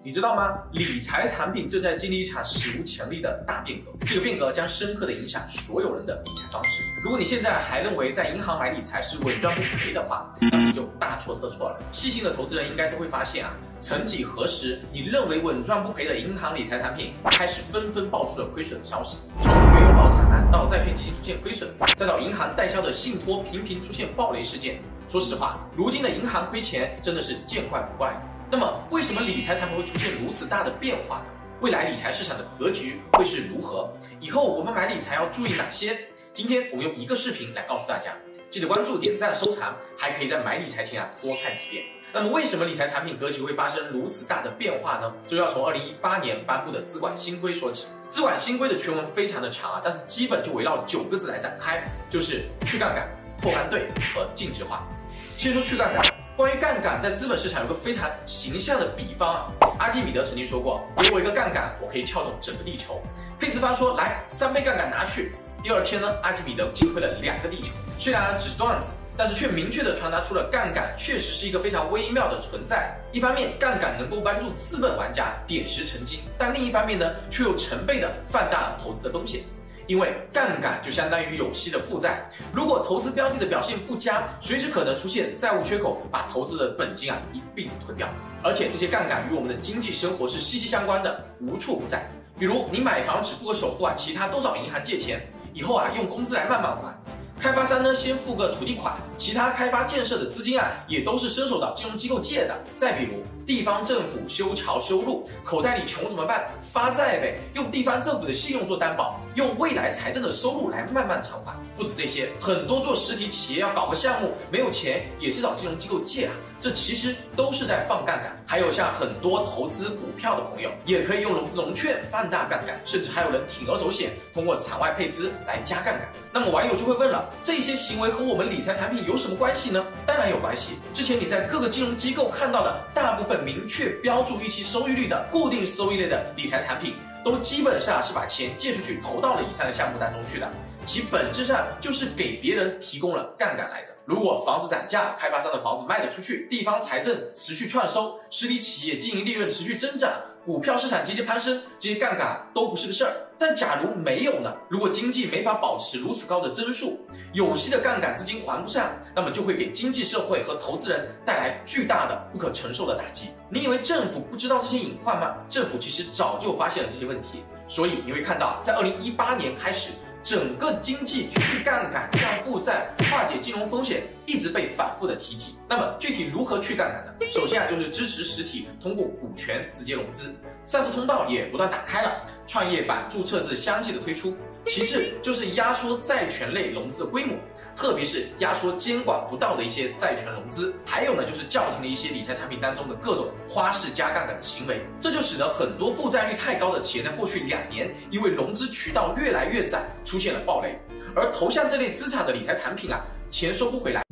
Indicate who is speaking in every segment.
Speaker 1: 你知道吗？理财产品正在经历一场史无前例的大变革，这个变革将深刻的影响所有人的理财方式。如果你现在还认为在银行买理财是稳赚不赔的话，那么你就大错特错了。细心的投资人应该都会发现啊，曾几何时，你认为稳赚不赔的银行理财产品开始纷纷爆出了亏损的消息，从原油宝惨案到债券基金出现亏损，再到银行代销的信托频频出现暴雷事件。说实话，如今的银行亏钱真的是见怪不怪。那么，为什么理财产品会出现如此大的变化呢？未来理财市场的格局会是如何？以后我们买理财要注意哪些？今天我们用一个视频来告诉大家。记得关注、点赞、收藏，还可以在买理财前多看几遍。那么，为什么理财产品格局会发生如此大的变化呢？就要从2018年颁布的资管新规说起。资管新规的全文非常的长啊，但是基本就围绕9个字来展开，就是去杠杆、破杆兑和净值化。先说去杠杆。关于杠杆，在资本市场有个非常形象的比方啊。阿基米德曾经说过：“给我一个杠杆，我可以撬动整个地球。”佩兹方说：“来，3倍杠杆拿去。”第二天呢，阿基米德击溃了2个地球。虽然只是段子，但是却明确地传达出了杠杆确实是一个非常微妙的存在。一方面，杠杆能够帮助资本玩家点石成金，但另一方面呢，却又成倍地放大了投资的风险。因为杠杆就相当于有息的负债，如果投资标的的表现不佳，随时可能出现债务缺口，把投资的本金一并吞掉。而且这些杠杆与我们的经济生活是息息相关的，无处不在。比如你买房只付个首付其他都找银行借钱，以后用工资来慢慢还。开发商呢，先付个土地款，其他开发建设的资金也都是伸手找金融机构借的。再比如地方政府修桥修路，口袋里穷怎么办？发债呗，用地方政府的信用做担保，用未来财政的收入来慢慢偿还。不止这些，很多做实体企业要搞个项目，没有钱也是找金融机构借这其实都是在放杠杆。还有像很多投资股票的朋友，也可以用融资融券放大杠杆，甚至还有人铤而走险，通过场外配资来加杠杆。那么网友就会问了，这些行为和我们理财产品有什么关系呢？当然有关系。之前你在各个金融机构看到的大部分明确标注预期收益率的固定收益类的理财产品，都基本上是把钱借出去投到了以上的项目当中去的，其本质上就是给别人提供了杠杆来着。如果房子涨价，开发商的房子卖得出去，地方财政持续创收，实体企业经营利润持续增长，股票市场节节攀升，这些杠杆都不是个事儿。但假如没有呢？如果经济没法保持如此高的增速，有息的杠杆资金还不上，那么就会给经济社会和投资人带来巨大的不可承受的打击。你以为政府不知道这些隐患吗？政府其实早就发现了这些问题，所以你会看到，在2018年开始，整个经济去杠杆、降负债、化解金融风险一直被反复的提及。那么具体如何去杠杆呢？首先就是支持实体通过股权直接融资，上市通道也不断打开了，创业板、注册制相继的推出。其次就是压缩债权类融资的规模，特别是压缩监管不到的一些债权融资。还有呢，就是叫停了一些理财产品当中的各种花式加杠杆的行为，这就使得很多负债率太高的企业在过去2年，因为融资渠道越来越窄，出现了暴雷。而投向这类资产的理财产品钱收不回来。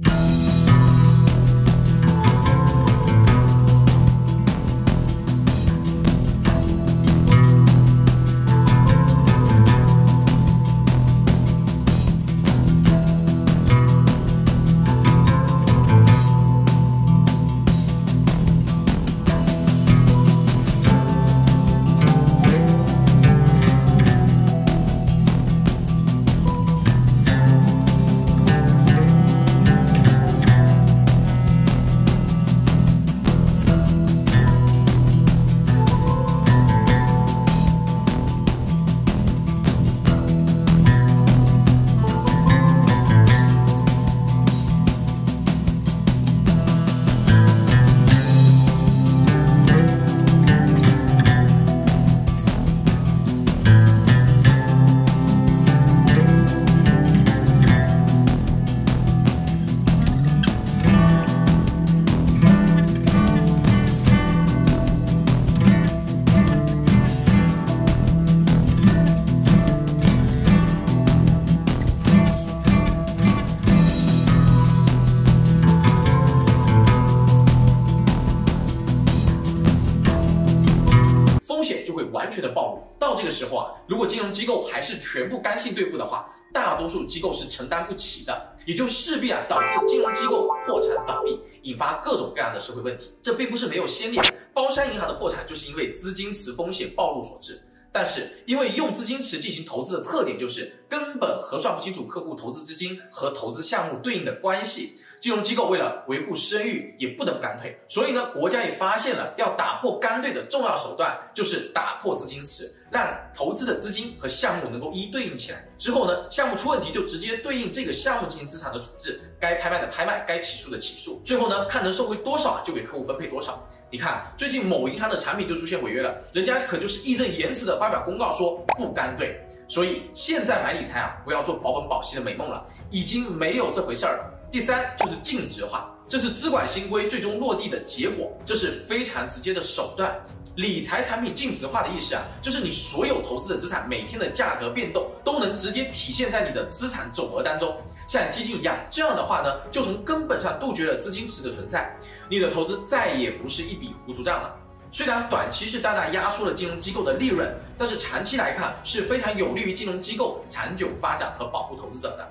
Speaker 1: 风险就会完全的暴露。到这个时候啊，如果金融机构还是全部干性兑付的话，大多数机构是承担不起的，也就势必导致金融机构破产倒闭，引发各种各样的社会问题。这并不是没有先例，包山银行的破产就是因为资金池风险暴露所致。但是因为用资金池进行投资的特点就是根本核算不清楚客户投资资金和投资项目对应的关系，金融机构为了维护声誉也不得不干退。所以呢，国家也发现了要打破干兑的重要手段就是打破资金池，让投资的资金和项目能够一对应起来。之后呢，项目出问题就直接对应这个项目进行资产的处置，该拍卖的拍卖，该起诉的起诉。最后呢，看能收回多少就给客户分配多少。你看，最近某银行的产品就出现违约了，人家可就是义正言辞的发表公告说不干兑。所以现在买理财啊，不要做保本保息的美梦了，已经没有这回事儿了。第三就是净值化，这是资管新规最终落地的结果，这是非常直接的手段。理财产品净值化的意思啊，就是你所有投资的资产每天的价格变动都能直接体现在你的资产总额当中，像基金一样。这样的话呢，就从根本上杜绝了资金池的存在，你的投资再也不是一笔糊涂账了。虽然短期是大大压缩了金融机构的利润，但是长期来看是非常有利于金融机构长久发展和保护投资者的。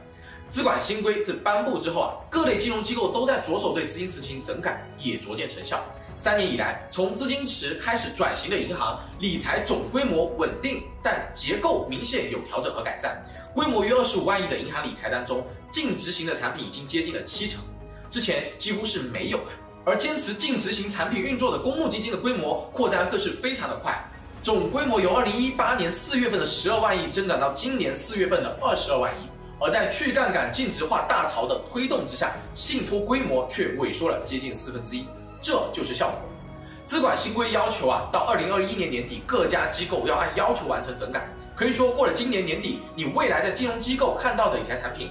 Speaker 1: 资管新规自颁布之后啊，各类金融机构都在着手对资金池进行整改，也逐渐成效。3年以来，从资金池开始转型的银行，理财总规模稳定，但结构明显有调整和改善。规模约25万亿的银行理财当中，净值型的产品已经接近了70%，之前几乎是没有的。而坚持净值型产品运作的公募基金的规模扩张更是非常的快，总规模由2018年4月份的12万亿增长到今年4月份的22万亿。而在去杠杆净值化大潮的推动之下，信托规模却萎缩了接近1/4，这就是效果。资管新规要求啊，到2021年年底，各家机构要按要求完成整改。可以说，过了今年年底，你未来在金融机构看到的理财产品，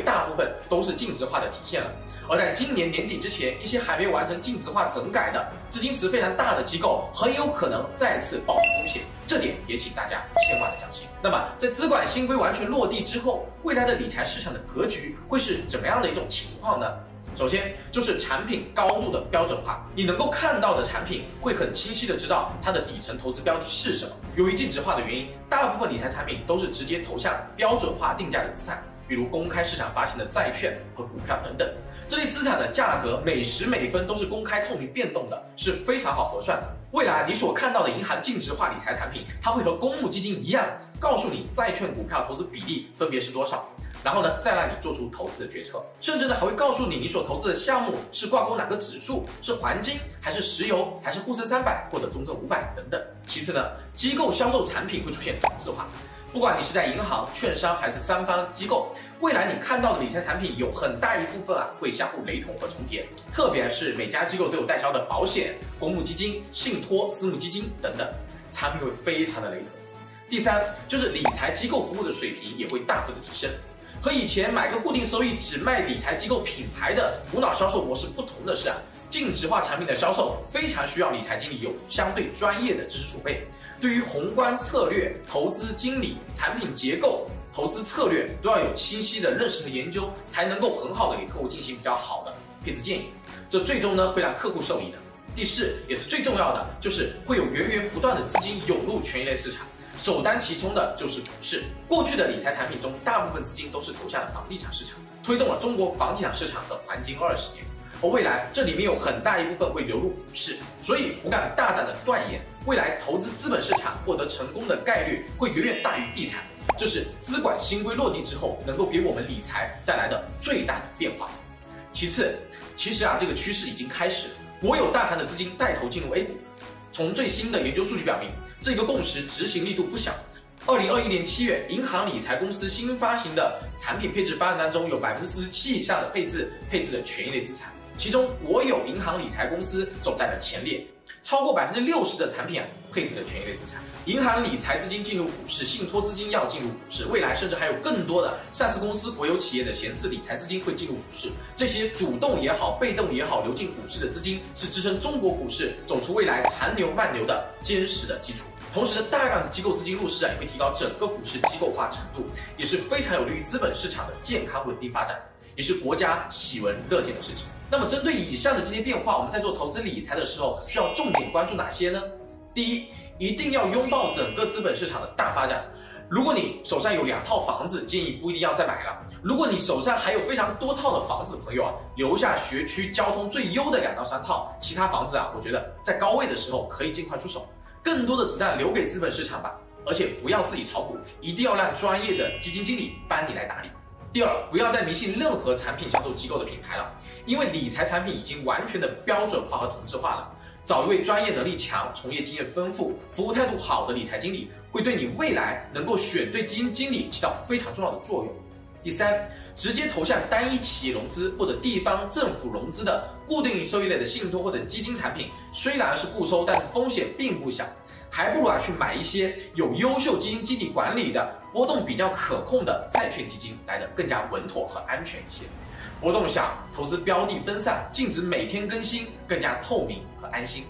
Speaker 1: 大部分都是净值化的体现了。而在今年年底之前，一些还没有完成净值化整改的、资金池非常大的机构，很有可能再次爆出风险，这点也请大家千万的小心。那么，在资管新规完全落地之后，未来的理财市场的格局会是怎么样的一种情况呢？首先就是产品高度的标准化，你能够看到的产品会很清晰的知道它的底层投资标的是什么。由于净值化的原因，大部分理财产品都是直接投向标准化定价的资产，比如公开市场发行的债券和股票等等。这类资产的价格每时每分都是公开透明变动的，是非常好核算的。未来你所看到的银行净值化理财产品，它会和公募基金一样，告诉你债券股票投资比例分别是多少，然后呢，再让你做出投资的决策，甚至呢还会告诉你所投资的项目是挂钩哪个指数，是黄金还是石油还是沪深300或者中证500等等。其次呢，机构销售产品会出现同质化，不管你是在银行、券商还是三方机构，未来你看到的理财产品有很大一部分会相互雷同和重叠，特别是每家机构都有代销的保险、公募基金、信托、私募基金等等，产品会非常的雷同。第三，就是理财机构服务的水平也会大幅的提升。和以前买个固定收益只卖理财机构品牌的无脑销售模式不同的是净值化产品的销售非常需要理财经理有相对专业的知识储备，对于宏观策略、投资经理、产品结构、投资策略都要有清晰的认识和研究，才能够很好的给客户进行比较好的配置建议，这最终呢会让客户受益的。第四，也是最重要的，就是会有源源不断的资金涌入权益类市场。首当其冲的就是股市。过去的理财产品中，大部分资金都是投向了房地产市场，推动了中国房地产市场的黄金20年。而未来这里面有很大一部分会流入股市，所以我敢大胆的断言，未来投资资本市场获得成功的概率会远远大于地产。这是资管新规落地之后能够给我们理财带来的最大的变化。其次，其实这个趋势已经开始，国有大盘的资金带头进入 A 股。从最新的研究数据表明，这个共识执行力度不小。2021年7月，银行理财公司新发行的产品配置方案当中，有47%以上的配置了权益类资产，其中国有银行理财公司走在了前列，超过60%的产品配置了权益类资产。银行理财资金进入股市，信托资金要进入股市，未来甚至还有更多的上市公司、国有企业的闲置理财资金会进入股市。这些主动也好、被动也好流进股市的资金，是支撑中国股市走出未来长牛慢牛的坚实的基础。同时，大量的机构资金入市也会提高整个股市机构化程度，也是非常有利于资本市场的健康稳定发展，也是国家喜闻乐见的事情。那么，针对以上的这些变化，我们在做投资理财的时候，需要重点关注哪些呢？第一，一定要拥抱整个资本市场的大发展。如果你手上有2套房子，建议不一定要再买了。如果你手上还有非常多套的房子的朋友啊，留下学区交通最优的2到3套，其他房子啊，我觉得在高位的时候可以尽快出手，更多的子弹留给资本市场吧。而且不要自己炒股，一定要让专业的基金经理帮你来打理。第二，不要再迷信任何产品销售机构的品牌了，因为理财产品已经完全的标准化和同质化了。找一位专业能力强、从业经验丰富、服务态度好的理财经理，会对你未来能够选对基金经理起到非常重要的作用。第三，直接投向单一企业融资或者地方政府融资的固定收益类的信托或者基金产品，虽然是固收，但是风险并不小，还不如去买一些有优秀基金经理管理的、波动比较可控的债券基金，来的更加稳妥和安全一些。波动小，投资标的分散，净值每天更新，更加透明和安心。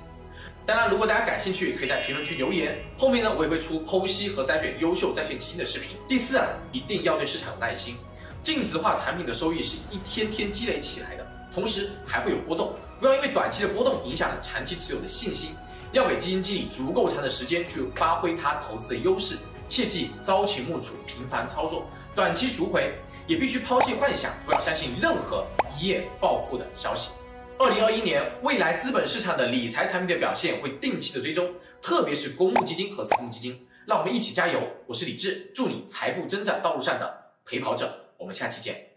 Speaker 1: 当然，如果大家感兴趣，可以在评论区留言。后面呢，我也会出剖析和筛选优秀债券基金的视频。第四啊，一定要对市场有耐心。净值化产品的收益是一天天积累起来的，同时还会有波动，不要因为短期的波动影响了长期持有的信心。要给基金经理足够长的时间去发挥他投资的优势，切忌朝秦暮楚、频繁操作，短期赎回。也必须抛弃幻想，不要相信任何一夜暴富的消息。2021年，未来资本市场的理财产品的表现会定期的追踪，特别是公募基金和私募基金。让我们一起加油！我是李志，祝你财富增长道路上的陪跑者。我们下期见。